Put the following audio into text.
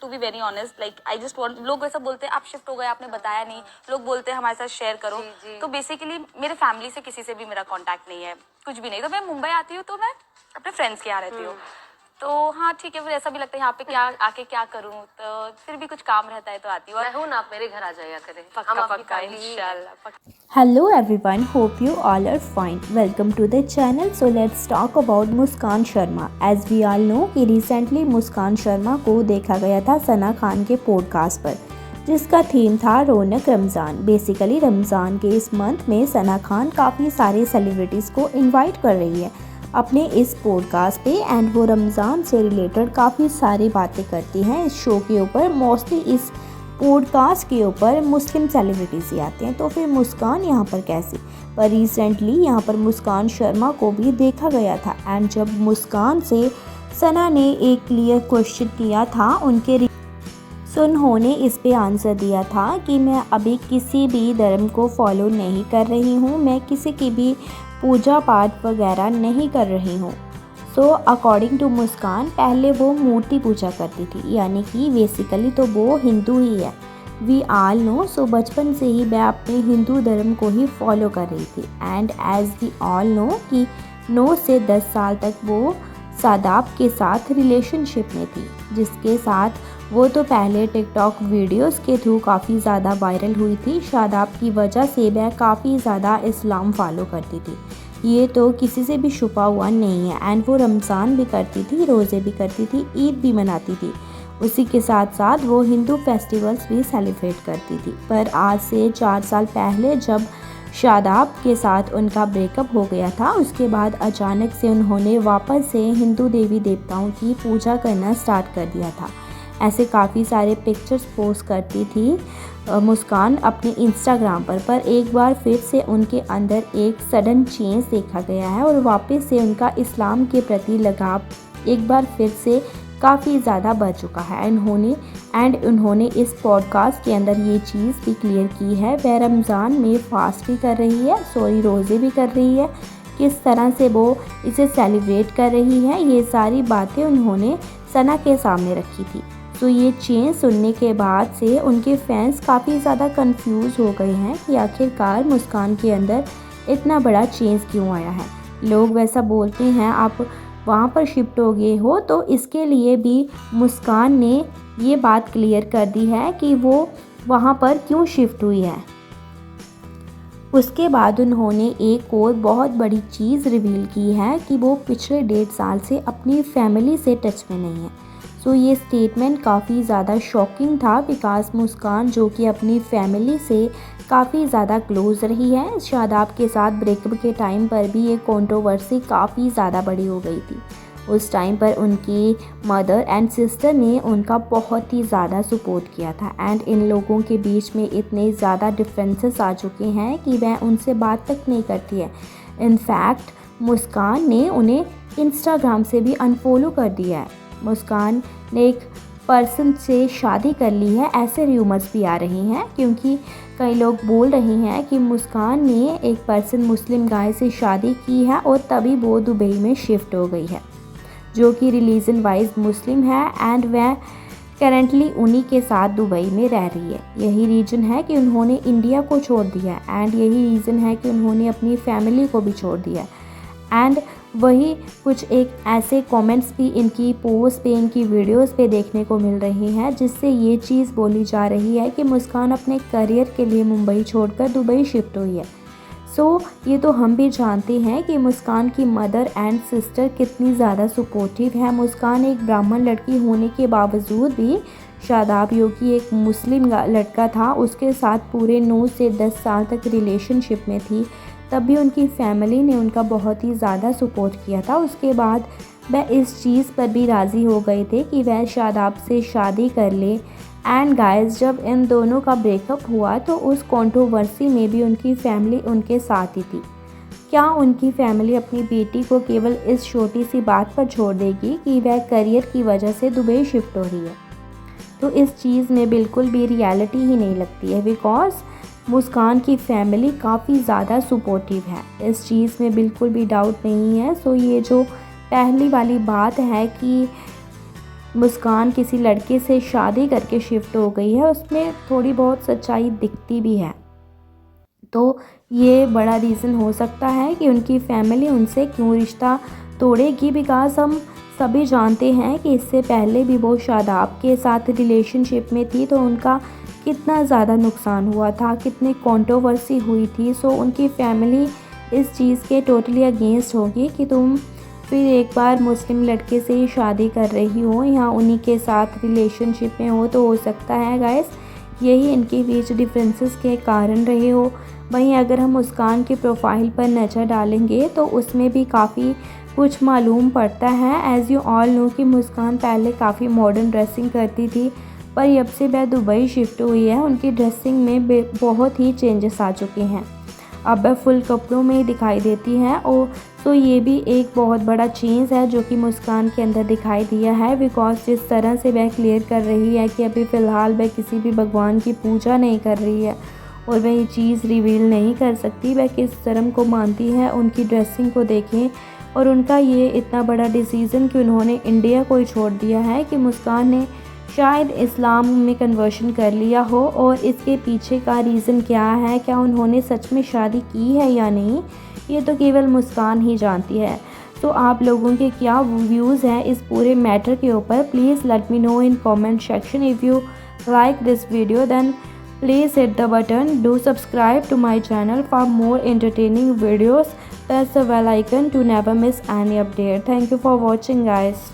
To be very honest, like I just want, लोग ऐसा बोलते हैं आप शिफ्ट हो गए आपने बताया नहीं, लोग बोलते हैं हमारे साथ शेयर करो। तो बेसिकली मेरे फैमिली से किसी से भी मेरा कॉन्टैक्ट नहीं है, कुछ भी नहीं। तो मैं मुंबई आती हूँ तो मैं अपने फ्रेंड्स के यहाँ रहती हूँ। तो हाँ ठीक है, फिर ऐसा भी लगता है यहाँ पे क्या आके क्या करूँ, तो फिर भी कुछ काम रहता है तो आती हूँ। मैं हूँ ना, आप मेरे घर आ जाया करें, पक्का पक्का इंशाल्लाह। Hello everyone, hope you all are fine. Welcome to the channel. So let's talk about Muskan Sharma. As we all know कि recently मुस्कान शर्मा को देखा गया था सना खान के पॉडकास्ट पर, जिसका थीम था रौनक रमज़ान। बेसिकली रमज़ान के इस मंथ में सना खान काफ़ी सारे सेलिब्रिटीज़ को इनवाइट कर रही है अपने इस पॉडकास्ट पे, एंड वो रमज़ान से रिलेटेड काफ़ी सारी बातें करती हैं इस शो के ऊपर। मोस्टली इस पॉडकास्ट के ऊपर मुस्लिम सेलिब्रिटीज़ ही आते हैं, तो फिर मुस्कान यहाँ पर कैसी। पर रिसेंटली यहाँ पर मुस्कान शर्मा को भी देखा गया था, एंड जब मुस्कान से सना ने एक क्लियर क्वेश्चन किया था उन्होंने इस पे आंसर दिया था कि मैं अभी किसी भी धर्म को फॉलो नहीं कर रही हूँ, मैं किसी की भी पूजा पाठ वगैरह नहीं कर रही हूँ। सो अकॉर्डिंग टू मुस्कान पहले वो मूर्ति पूजा करती थी, यानी कि बेसिकली तो वो हिंदू ही है। वी आल नो, सो बचपन से ही मैं अपने हिंदू धर्म को ही फॉलो कर रही थी। And as we all know कि 9 से 10 साल तक वो शादाब के साथ रिलेशनशिप में थी, जिसके साथ वो तो पहले टिकटॉक वीडियोस के थ्रू काफ़ी ज़्यादा वायरल हुई थी। शादाब की वजह से वह काफ़ी ज़्यादा इस्लाम फॉलो करती थी, ये तो किसी से भी छुपा हुआ नहीं है। एंड वो रमज़ान भी करती थी, रोज़े भी करती थी, ईद भी मनाती थी, उसी के साथ साथ वो हिंदू फेस्टिवल्स भी सेलिब्रेट करती थी। पर आज से 4 साल पहले जब शादाब के साथ उनका ब्रेकअप हो गया था, उसके बाद अचानक से उन्होंने वापस से हिंदू देवी देवताओं की पूजा करना स्टार्ट कर दिया था। ऐसे काफ़ी सारे पिक्चर्स पोस्ट करती थी मुस्कान अपने इंस्टाग्राम पर एक बार फिर से उनके अंदर एक सडन चेंज देखा गया है, और वापस से उनका इस्लाम के प्रति लगाव एक बार फिर से काफ़ी ज़्यादा बढ़ चुका है। उन्होंने इस पॉडकास्ट के अंदर ये चीज़ भी क्लियर की है, वह रमज़ान में फास्ट भी कर रही है, रोज़े भी कर रही है, किस तरह से वो इसे सेलिब्रेट कर रही है, ये सारी बातें उन्होंने सना के सामने रखी थी। तो ये चेंज सुनने के बाद से उनके फैंस काफ़ी ज़्यादा कंफ्यूज हो गए हैं कि आखिरकार मुस्कान के अंदर इतना बड़ा चेंज क्यों आया है। लोग वैसा बोलते हैं आप वहाँ पर शिफ्ट हो गए हो, तो इसके लिए भी मुस्कान ने ये बात क्लियर कर दी है कि वो वहाँ पर क्यों शिफ्ट हुई है। उसके बाद उन्होंने एक और बहुत बड़ी चीज़ रिवील की है कि वो पिछले 1.5 साल से अपनी फैमिली से टच में नहीं है। सो ये स्टेटमेंट काफ़ी ज़्यादा शॉकिंग था, बिकॉज मुस्कान जो कि अपनी फैमिली से काफ़ी ज़्यादा क्लोज़ रही है, शादाब के साथ ब्रेकअप के टाइम पर भी ये कंट्रोवर्सी काफ़ी ज़्यादा बड़ी हो गई थी। उस टाइम पर उनकी मदर एंड सिस्टर ने उनका बहुत ही ज़्यादा सपोर्ट किया था, एंड इन लोगों के बीच में इतने ज़्यादा डिफरेंसेस आ चुके हैं कि वह उनसे बात तक नहीं करती है। इनफैक्ट मुस्कान ने उन्हें इंस्टाग्राम से भी अनफॉलो कर दिया है। मुस्कान ने एक पर्सन से शादी कर ली है, ऐसे र्यूमर्स भी आ रही हैं, क्योंकि कई लोग बोल रहे हैं कि मुस्कान ने एक पर्सन मुस्लिम गाय से शादी की है और तभी वो दुबई में शिफ्ट हो गई है, जो कि रिलीजन वाइज मुस्लिम है, एंड वह करेंटली उन्हीं के साथ दुबई में रह रही है। यही रीज़न है कि उन्होंने इंडिया को छोड़ दिया, एंड यही रीज़न है कि उन्होंने अपनी फैमिली को भी छोड़ दिया। एंड वही कुछ एक ऐसे कमेंट्स भी इनकी पोस्ट पे, इनकी वीडियोस पे देखने को मिल रही हैं, जिससे ये चीज़ बोली जा रही है कि मुस्कान अपने करियर के लिए मुंबई छोड़कर दुबई शिफ्ट हुई है। सो ये तो हम भी जानते हैं कि मुस्कान की मदर एंड सिस्टर कितनी ज़्यादा सपोर्टिव है। मुस्कान एक ब्राह्मण लड़की होने के बावजूद भी शादाब जो कि एक मुस्लिम लड़का था, उसके साथ पूरे 9 से 10 साल तक रिलेशनशिप में थी, तब भी उनकी फैमिली ने उनका बहुत ही ज़्यादा सपोर्ट किया था। उसके बाद वह इस चीज़ पर भी राज़ी हो गए थे कि वह शादाब से शादी कर ले। एंड गाइस, जब इन दोनों का ब्रेकअप हुआ तो उस कंट्रोवर्सी में भी उनकी फैमिली उनके साथ ही थी। क्या उनकी फैमिली अपनी बेटी को केवल इस छोटी सी बात पर छोड़ देगी कि वह करियर की वजह से दुबई शिफ्ट हो रही है? तो इस चीज़ में बिल्कुल भी रियलिटी ही नहीं लगती है, बिकॉज मुस्कान की फैमिली काफ़ी ज़्यादा सपोर्टिव है, इस चीज़ में बिल्कुल भी डाउट नहीं है। सो ये जो पहली वाली बात है कि मुस्कान किसी लड़के से शादी करके शिफ्ट हो गई है, उसमें थोड़ी बहुत सच्चाई दिखती भी है। तो ये बड़ा रीज़न हो सकता है कि उनकी फैमिली उनसे क्यों रिश्ता तोड़ेगी, बिकॉज़ हम सभी जानते हैं कि इससे पहले भी वो शादाब के साथ रिलेशनशिप में थी, तो उनका कितना ज़्यादा नुकसान हुआ था, कितनी कंट्रोवर्सी हुई थी। सो उनकी फैमिली इस चीज़ के टोटली अगेंस्ट होगी कि तुम फिर एक बार मुस्लिम लड़के से ही शादी कर रही हो या उन्हीं के साथ रिलेशनशिप में हो। तो हो सकता है गाइस यही इनके बीच डिफरेंसेस के कारण रहे हो। वहीं अगर हम मुस्कान के प्रोफाइल पर नज़र डालेंगे तो उसमें भी काफ़ी कुछ मालूम पड़ता है। एज़ यू ऑल नो कि मुस्कान पहले काफ़ी मॉडर्न ड्रेसिंग करती थी, पर जब से वह दुबई शिफ्ट हुई है उनकी ड्रेसिंग में बहुत ही चेंजेस आ चुके हैं। अब वह फुल कपड़ों में ही दिखाई देती हैं और तो ये भी एक बहुत बड़ा चेंज है जो कि मुस्कान के अंदर दिखाई दिया है। बिकॉज जिस तरह से वह क्लियर कर रही है कि अभी फ़िलहाल वह किसी भी भगवान की पूजा नहीं कर रही है और वह ये चीज़ रिवील नहीं कर सकती वह किस धर्म को मानती है। उनकी ड्रेसिंग को देखें और उनका ये इतना बड़ा डिसीज़न कि उन्होंने इंडिया को ही छोड़ दिया है कि मुस्कान ने शायद इस्लाम में कन्वर्शन कर लिया हो। और इसके पीछे का रीज़न क्या है, क्या उन्होंने सच में शादी की है या नहीं, ये तो केवल मुस्कान ही जानती है। तो आप लोगों के क्या व्यूज़ हैं इस पूरे मैटर के ऊपर, please let me know in comment section. If you like this video then please hit the button, do subscribe to my channel for more entertaining videos, press the bell icon to never miss any update. Thank you for watching guys.